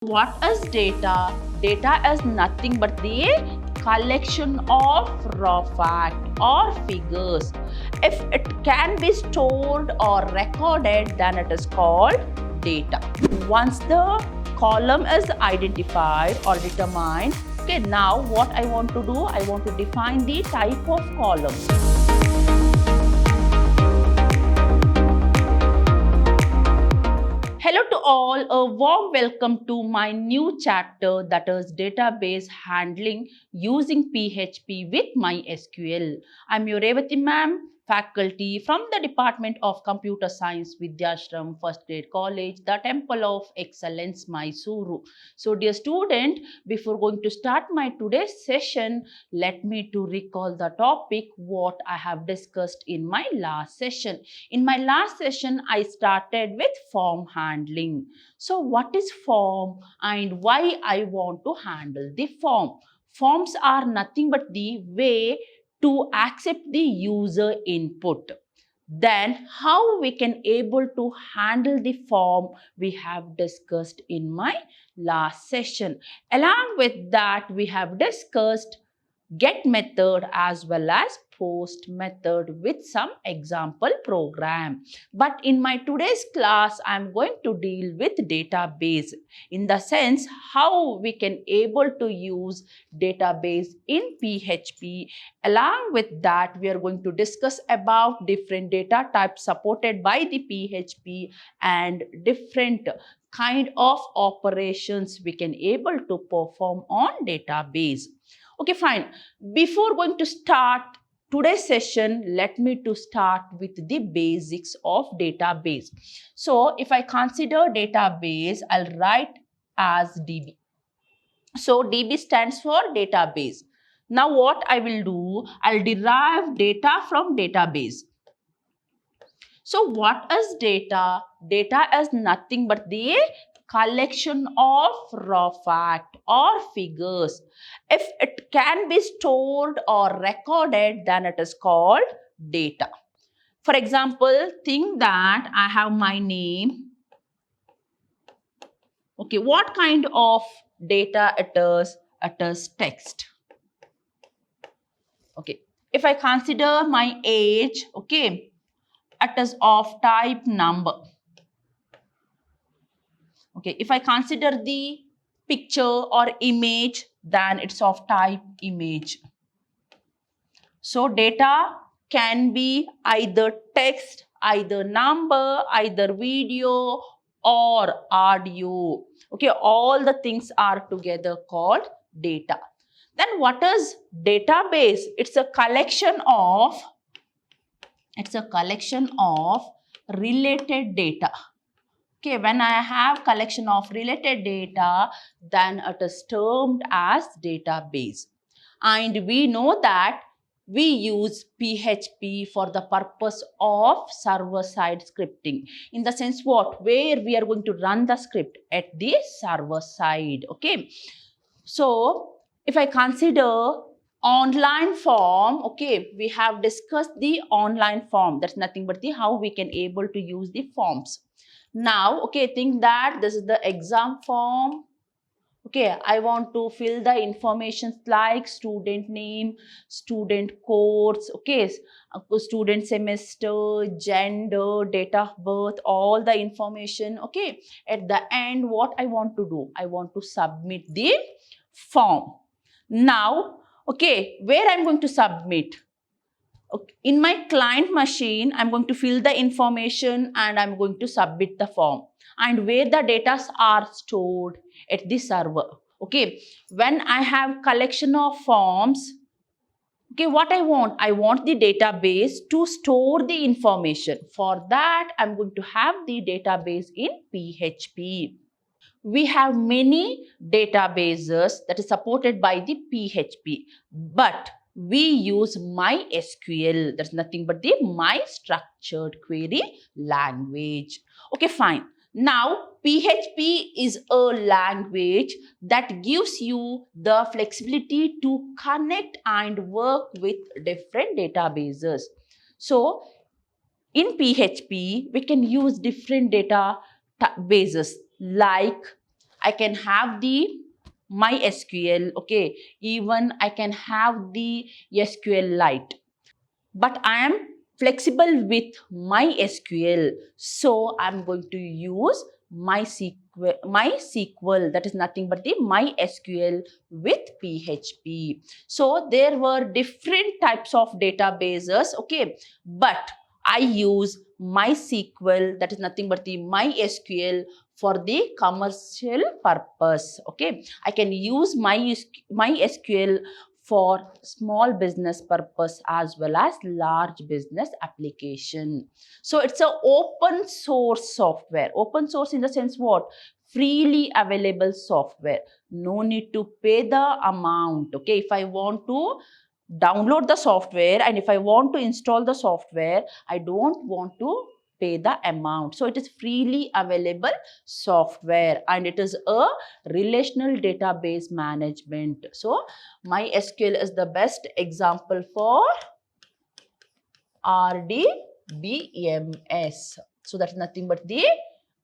What is data? Data is nothing but the collection of raw fact or figures. If it can be stored or recorded, then it is called data. Once the column is identified or determined, okay, now what I want to do, I want to define the type of column. Hello to all, a warm welcome to my new chapter, that is database handling using PHP with MySQL. I'm your Revati ma'am, faculty from the Department of Computer Science, Vidhyaashram, First Grade College, the Temple of Excellence, MYSURU. So dear student, before going to start my today's session, let me to recall the topic what I have discussed in my last session. In my last session, I started with form handling. So what is form and why I want to handle the form? Forms are nothing but the way to accept the user input. Then how we can able to handle the form we have discussed in my last session. Along with that, we have discussed get method as well as post method with some example program. But in my today's class, I'm going to deal with database in the sense how we can able to use database in PHP. Along with that, we are going to discuss about different data types supported by the PHP and different kind of operations we can able to perform on database. Okay, fine. Before going to start today's session, let me to start with the basics of database. So if I consider database, I'll write as DB. So DB stands for database. Now what I will do, I'll derive data from database. So what is data? Data is nothing but the collection of raw fact or figures. If it can be stored or recorded, then it is called data. For example, think that I have my name. Okay, what kind of data it is? It is text. Okay, if I consider my age, okay, it is of type number. Okay, if I consider the picture or image, then it's of type image. So data can be either text, either number, either video or audio. Okay, all the things are together called data. Then what is database? It's a collection of related data. Okay, when I have collection of related data, then it is termed as database. And we know that we use PHP for the purpose of server-side scripting. In the sense what? Where we are going to run the script at the server side. Okay. So, if I consider online form, okay, we have discussed the online form. That's nothing but the how we can able to use the forms. Now, okay, think that this is the exam form. Okay, I want to fill the information like student name, student course, okay, student semester, gender, date of birth, all the information. Okay, at the end, what I want to do? I want to submit the form. Now, okay, where I'm going to submit? Okay. In my client machine, I'm going to fill the information and I'm going to submit the form. And where the data are stored at the server. Okay. When I have collection of forms, okay, what I want the database to store the information. For that, I'm going to have the database in PHP. We have many databases that is supported by the PHP, but we use MySQL. That's nothing but the My Structured Query Language. Okay, fine. Now, PHP is a language that gives you the flexibility to connect and work with different databases. So, in PHP, we can use different databases like I can have the MySQL, okay, even I can have the SQLite, but I am flexible with MySQL, so I'm going to use MySQL, that is nothing but the MySQL with PHP. So there were different types of databases, okay, but I use MySQL, that is nothing but the MySQL for the commercial purpose, okay. I can use MySQL for small business purpose as well as large business application. So it's a open source software. Open source in the sense what? Freely available software. No need to pay the amount. Okay, if I want to download the software and if I want to install the software, I don't want to pay the amount. So it is freely available software and it is a relational database management. So MySQL is the best example for RDBMS. So that's nothing but the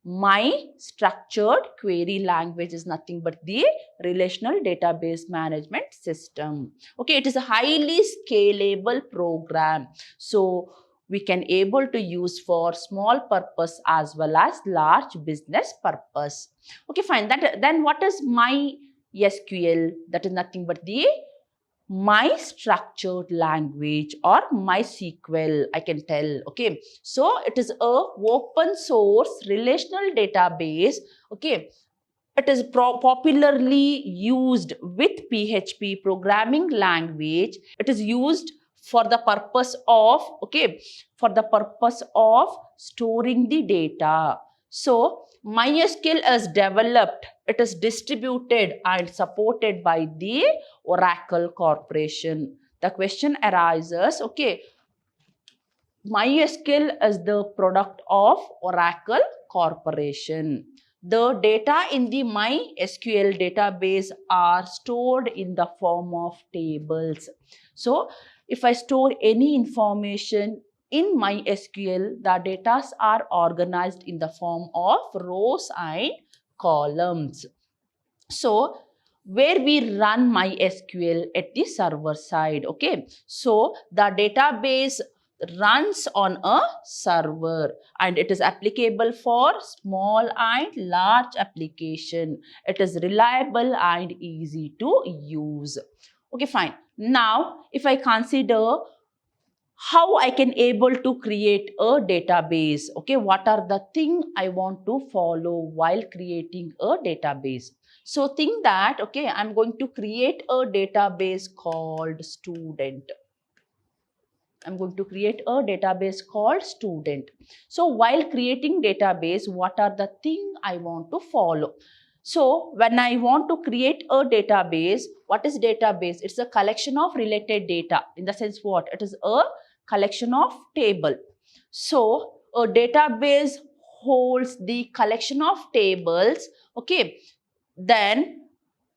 my structured query language is nothing but the relational database management system. Okay, it is a highly scalable program. So we can able to use for small purpose as well as large business purpose. Okay, fine. Then what is MySQL? That is nothing but the my structured language or MySQL, I can tell. Okay, so it is a open source relational database. Okay, it is popularly used with PHP programming language. It is used for the purpose of, okay, for the purpose of storing the data. So MySQL is developed, it is distributed and supported by the Oracle Corporation. The question arises, okay, MySQL is the product of Oracle Corporation. The data in the MySQL database are stored in the form of tables. So, if I store any information in MySQL, the data are organized in the form of rows and columns. So, where we run MySQL at the server side, okay. So, the database runs on a server and it is applicable for small and large application. It is reliable and easy to use. Okay, fine. Now, if I consider how I can able to create a database, okay, what are the thing I want to follow while creating a database. So think that, okay, I'm going to create a database called student. I'm going to create a database called student. So while creating database, what are the thing I want to follow? So when I want to create a database, what is database? It's a collection of related data. In the sense what? It is a collection of table. So a database holds the collection of tables. Okay. Then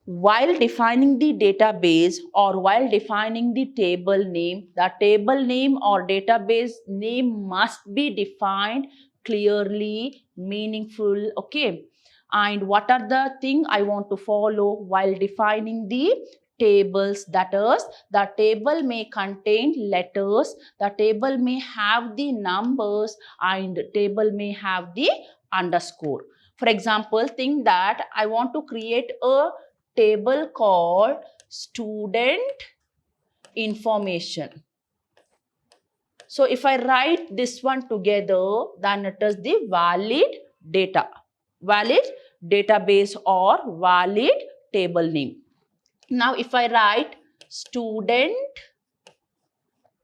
while defining the database or while defining the table name or database name must be defined clearly, meaningful, okay. And what are the thing I want to follow while defining the tables? That is, the table may contain letters, the table may have the numbers, and table may have the underscore. For example, think that I want to create a table called student information. So if I write this one together, then it is the valid database or valid table name. Now if I write student,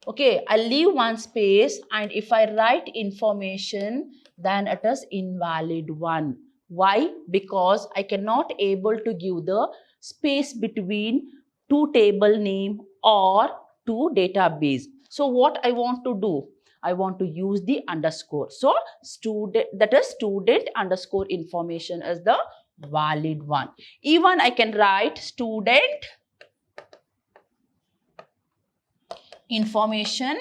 okay, I'll leave one space, and if I write information, then it is invalid one. Why? Because I cannot able to give the space between two table name or two database. So what I want to do? I want to use the underscore. So student, that is student underscore information is the valid one. Even I can write student information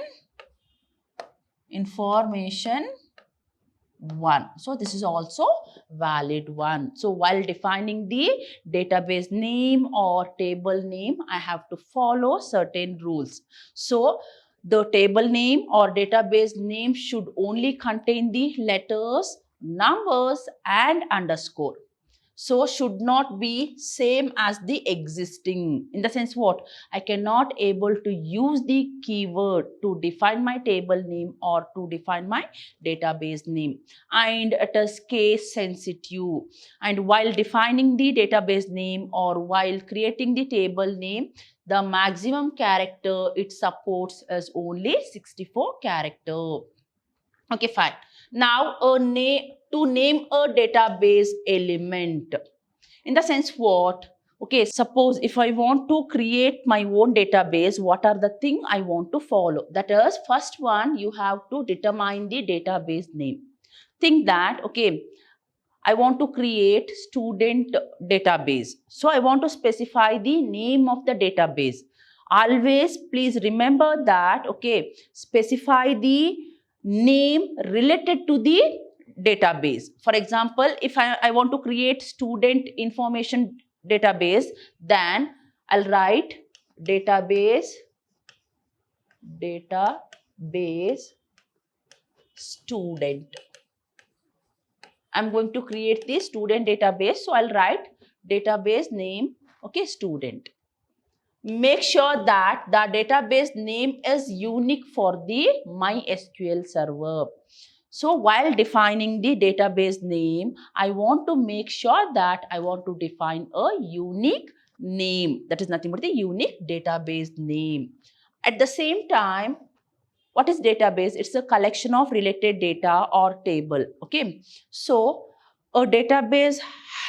1. So this is also valid one. So while defining the database name or table name, I have to follow certain rules. So the table name or database name should only contain the letters, numbers and underscore. So should not be same as the existing. In the sense what? I cannot able to use the keyword to define my table name or to define my database name. And it is case sensitive. And while defining the database name or while creating the table name, the maximum character it supports is only 64 character. Okay, fine. Now, to name a database element. In the sense what? Okay, suppose if I want to create my own database, what are the things I want to follow? That is, first one, you have to determine the database name. Think that, okay, I want to create student database. So I want to specify the name of the database. Always please remember that, okay, specify the name related to the database. For example, if I want to create student information database, then I'll write database student. I'm going to create the student database. So I'll write database name, okay, student. Make sure that the database name is unique for the MySQL server. So while defining the database name, I want to make sure that I want to define a unique name. That is nothing but the unique database name. At the same time, what is database? It's a collection of related data or table. Okay. So a database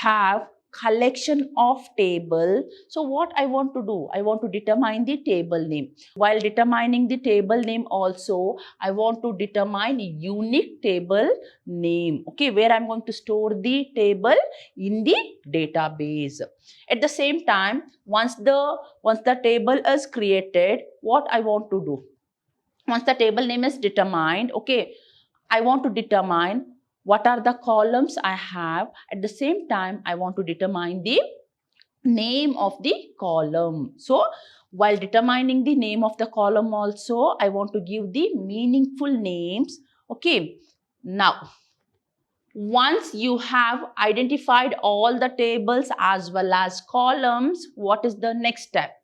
have collection of table. So what I want to do? I want to determine the table name. While determining the table name also, I want to determine unique table name. Okay, where I'm going to store the table in the database. At the same time, once the table is created, what I want to do? Once the table name is determined, okay, I want to determine what are the columns I have. At the same time, I want to determine the name of the column. So while determining the name of the column also, I want to give the meaningful names. Okay, now once you have identified all the tables as well as columns, what is the next step?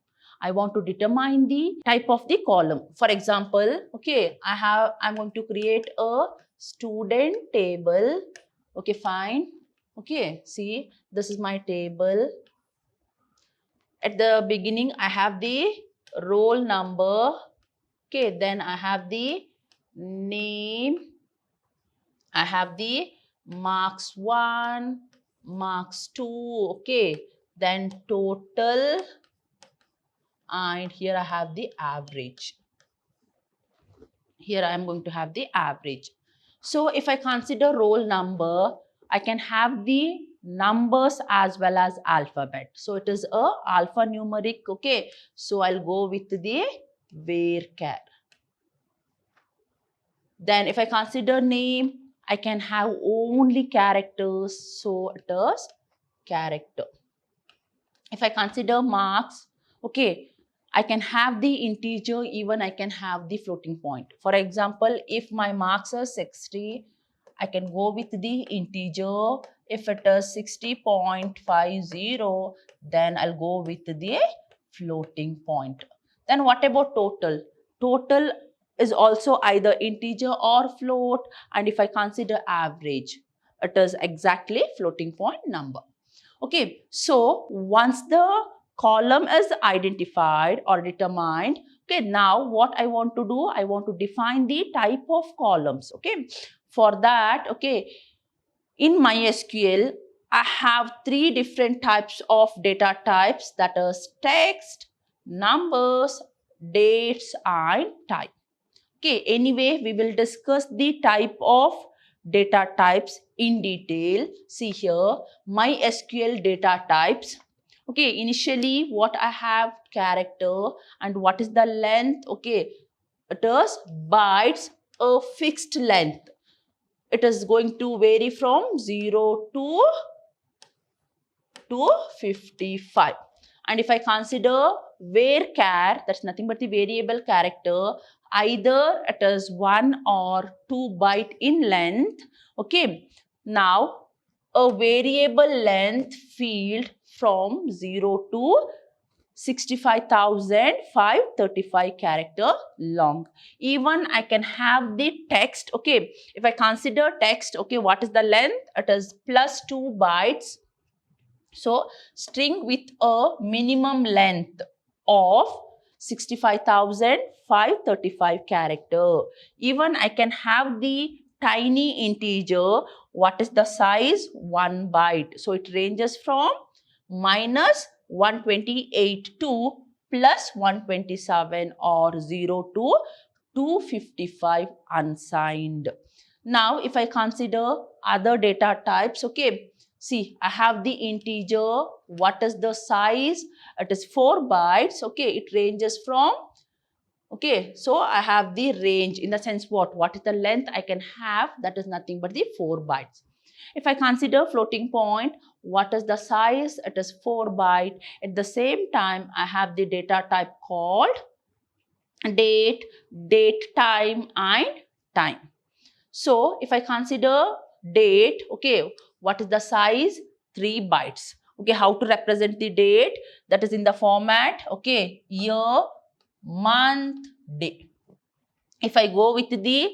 I want to determine the type of the column. For example, okay, I'm going to create a student table. Okay, fine. Okay, see, this is my table. At the beginning, I have the roll number. Okay, then I have the name. I have the marks 1, marks 2. Okay, then total. And here I have the average. Here I am going to have the average. So if I consider roll number, I can have the numbers as well as alphabet. So it is a alphanumeric. Okay, so I'll go with the varchar. Then if I consider name, I can have only characters. So it is character. If I consider marks, okay, I can have the integer, even I can have the floating point. For example, if my marks are 60, I can go with the integer. If it is 60.50, then I'll go with the floating point. Then what about total? Total is also either integer or float. And if I consider average, it is exactly floating point number. Okay, so once the column is identified or determined, okay, now what I want to do? I want to define the type of columns. Okay, for that, okay, in MySQL, I have 3 different types of data types, that is text, numbers, dates and type. Okay, anyway, we will discuss the type of data types in detail. See here, MySQL data types. Okay, initially what I have character, and what is the length? Okay, it is bytes, a fixed length. it is going to vary from 0 to 55. And if I consider varchar, that's nothing but the variable character, either it is 1 or 2 byte in length. Okay, now a variable length field from 0 to 65,535 character long. Even I can have the text. Okay, if I consider text, okay, what is the length? It is plus 2 bytes. So string with a minimum length of 65,535 character. Even I can have the tiny integer. What is the size? 1 byte. So it ranges from minus 128 to plus 127 or 0 to 255 unsigned. Now if I consider other data types, okay, see, I have the integer. What is the size? It is 4 bytes. Okay, it ranges from, okay, so I have the range in the sense what? What is the length I can have? That is nothing but the 4 bytes. If I consider floating point, what is the size? It is 4 byte. At the same time, I have the data type called date, date time, and time. So if I consider date, okay, what is the size? 3 bytes. Okay, how to represent the date? That is in the format, okay, year, month, day. If I go with the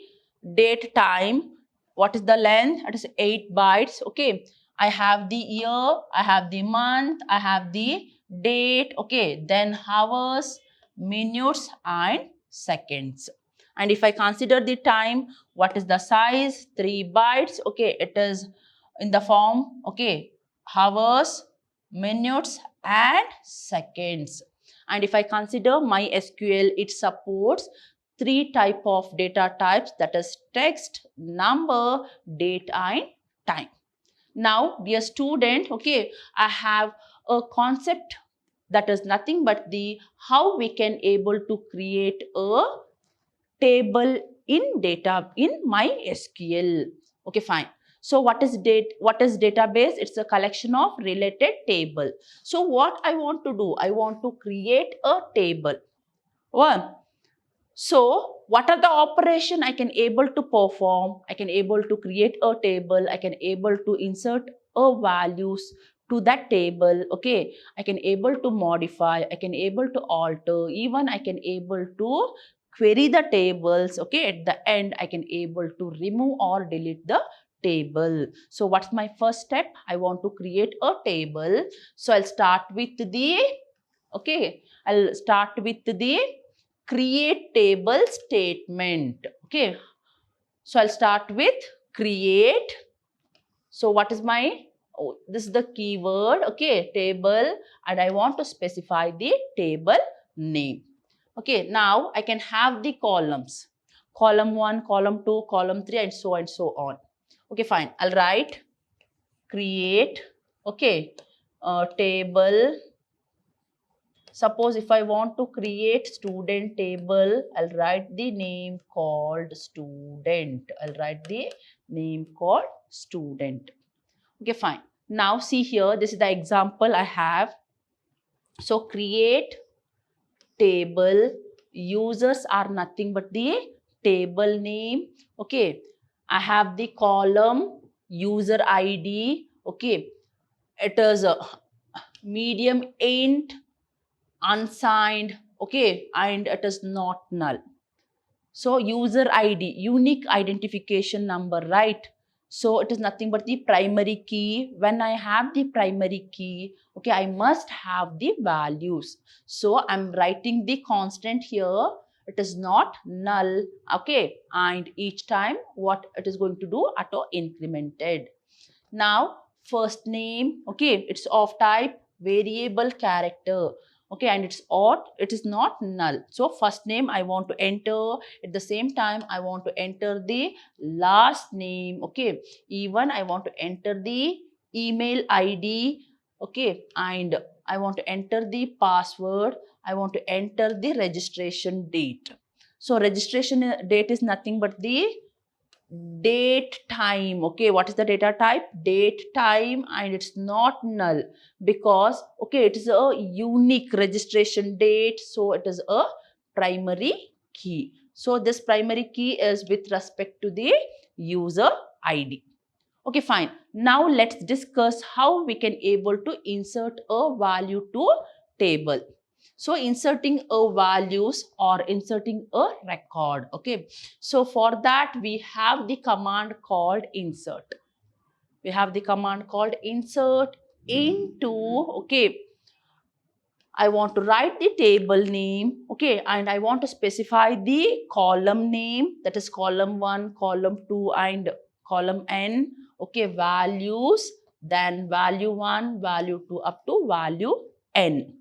date time, what is the length? It is 8 bytes. Okay, I have the year, I have the month, I have the date. Okay, then hours, minutes, and seconds. And if I consider the time, what is the size? 3 bytes. Okay, it is in the form, okay, hours, minutes, and seconds. And if I consider MySQL, it supports 3 type of data types, that is text, number, date, and time. Now, dear student, okay, I have a concept that is nothing but the how we can able to create a table in data in MySQL. Okay, fine. So what is database? It's a collection of related table. So what I want to do? I want to create a table. One. So what are the operation I can able to perform? I can able to create a table. I can able to insert a values to that table. Okay, I can able to modify. I can able to alter. Even I can able to query the tables. Okay, at the end I can able to remove or delete the table. So what's my first step? I want to create a table. So I'll start with the, okay, I'll start with the create table statement. Okay, so I'll start with create. So what is my, oh, this is the keyword, okay, table, and I want to specify the table name. Okay, now I can have the columns, column 1, column 2, column 3, and so on. Okay, fine, I'll write create, okay, table. Suppose if I want to create student table, I'll write the name called student. I'll write the name called student. Okay, fine. Now see here, this is the example I have. So create table, users are nothing but the table name. Okay, I have the column user ID. Okay, it is a medium int, unsigned, okay, and it is not null. So user ID, unique identification number, right? So it is nothing but the primary key. When I have the primary key, okay, I must have the values. So I'm writing the constant here. It is not null, okay, and each time what it is going to do, auto incremented. Now first name, okay, it's of type variable character, okay, and it's odd, it is not null. So first name I want to enter, at the same time I want to enter the last name, okay, even I want to enter the email ID, okay, and I want to enter the password, I want to enter the registration date. So registration date is nothing but the date time. Okay, what is the data type? Date time, and it's not null because okay, it is a unique registration date, so it is a primary key. So this primary key is with respect to the user ID. Okay, fine. Now let's discuss how we can able to insert a value to table. So inserting a values or inserting a record. Okay. So for that we have the command called insert. We have the command called insert into, okay, I want to write the table name, okay, and I want to specify the column name, that is column 1, column 2 and column n, okay, values, then value 1, value 2 up to value n.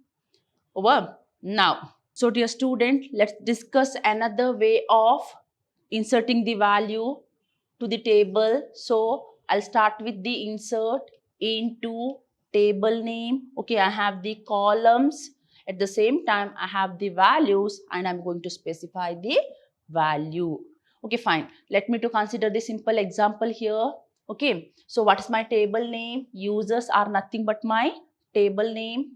Over. Now, so dear student, let's discuss another way of inserting the value to the table. So I'll start with the insert into table name. Okay, I have the columns. At the same time, I have the values and I'm going to specify the value. Okay, fine. Let me to consider the simple example here. Okay, so what is my table name? Users are nothing but my table name.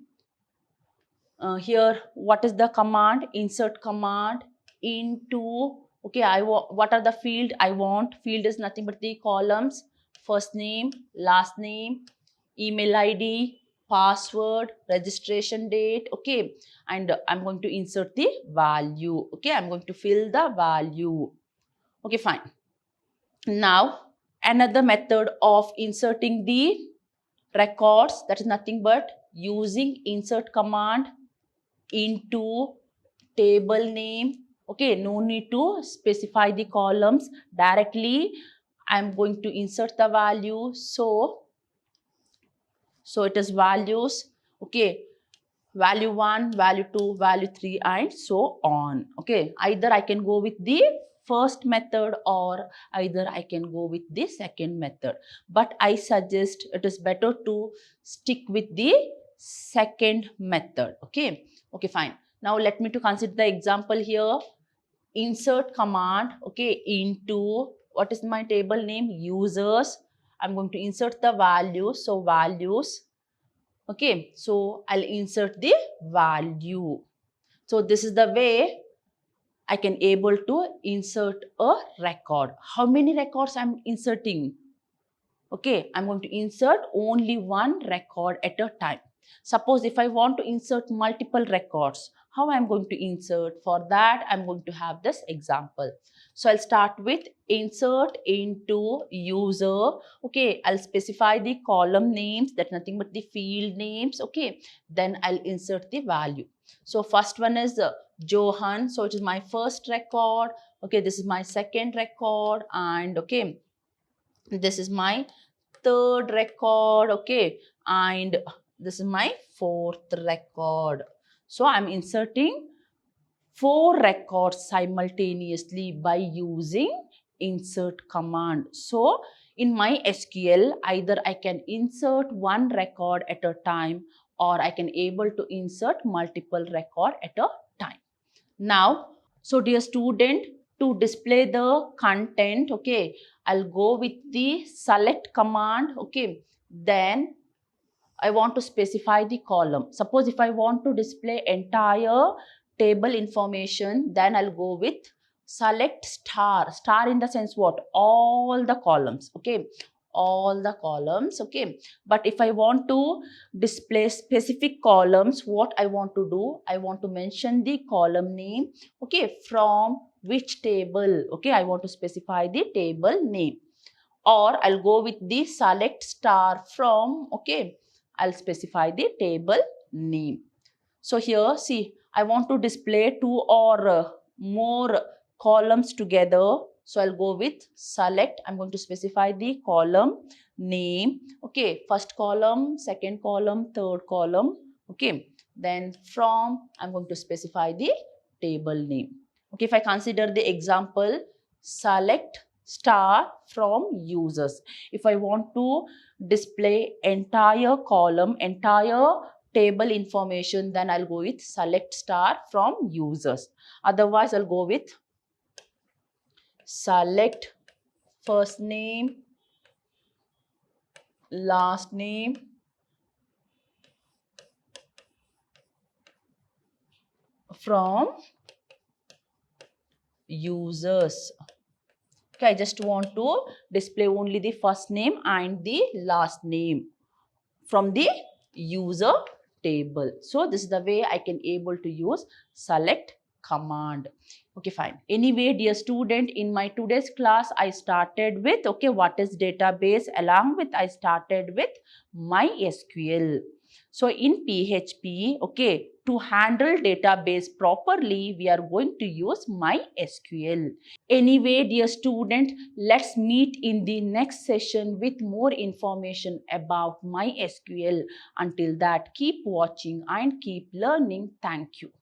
Here, what is the command? Insert command into, okay, what are the field I want? Field is nothing but the columns, first name, last name, email ID, password, registration date, okay, and I'm going to insert the value. Okay, I'm going to fill the value. Okay, fine. Now another method of inserting the records, that is nothing but using insert command into table name. Okay, no need to specify the columns, directly I'm going to insert the value. So it is values, okay, value 1, value 2, value 3 and so on. Okay, either I can go with the first method or either I can go with the second method, but I suggest it is better to stick with the second method. Okay, okay, fine. Now let me to consider the example here. Insert command, okay, into, what is my table name? Users. I'm going to insert the values, so values. Okay, so I'll insert the value. So this is the way I can able to insert a record. How many records I'm inserting? Okay, I'm going to insert only one record at a time. Suppose if I want to insert multiple records, how I'm going to insert? For that, I'm going to have this example. So I'll start with insert into user. Okay, I'll specify the column names, that's nothing but the field names. Okay, then I'll insert the value. So first one is Johan. So it is my first record. Okay, this is my second record, and okay, this is my third record, okay, and this is my fourth record. So I'm inserting 4 records simultaneously by using insert command. So in my SQL, either I can insert one record at a time or I can able to insert multiple record at a time. Now, so dear student, to display the content, okay, I'll go with the select command, okay, then I want to specify the column. Suppose if I want to display entire table information, then I'll go with select star. Star in the sense what? All the columns, okay, all the columns, okay. But if I want to display specific columns, what I want to do? I want to mention the column name, okay, from which table, okay, I want to specify the table name. Or I'll go with the select star from, okay, I'll specify the table name. So here, see, I want to display 2 or more columns together. So I'll go with select. I'm going to specify the column name. Okay, first column, second column, third column. Okay, then from, I'm going to specify the table name. Okay, if I consider the example, select star from users. If I want to display entire column, entire table information, then I'll go with select star from users. Otherwise, I'll go with select first name, last name, from users. Okay, I just want to display only the first name and the last name from the user table. So this is the way I can able to use select command. Okay, fine. Anyway, dear student, in my today's class, I started with, okay, what is database? Along with, I started with MySQL. So in PHP, okay, to handle database properly, we are going to use MySQL. Anyway, dear student, let's meet in the next session with more information about MySQL. Until that, keep watching and keep learning. Thank you.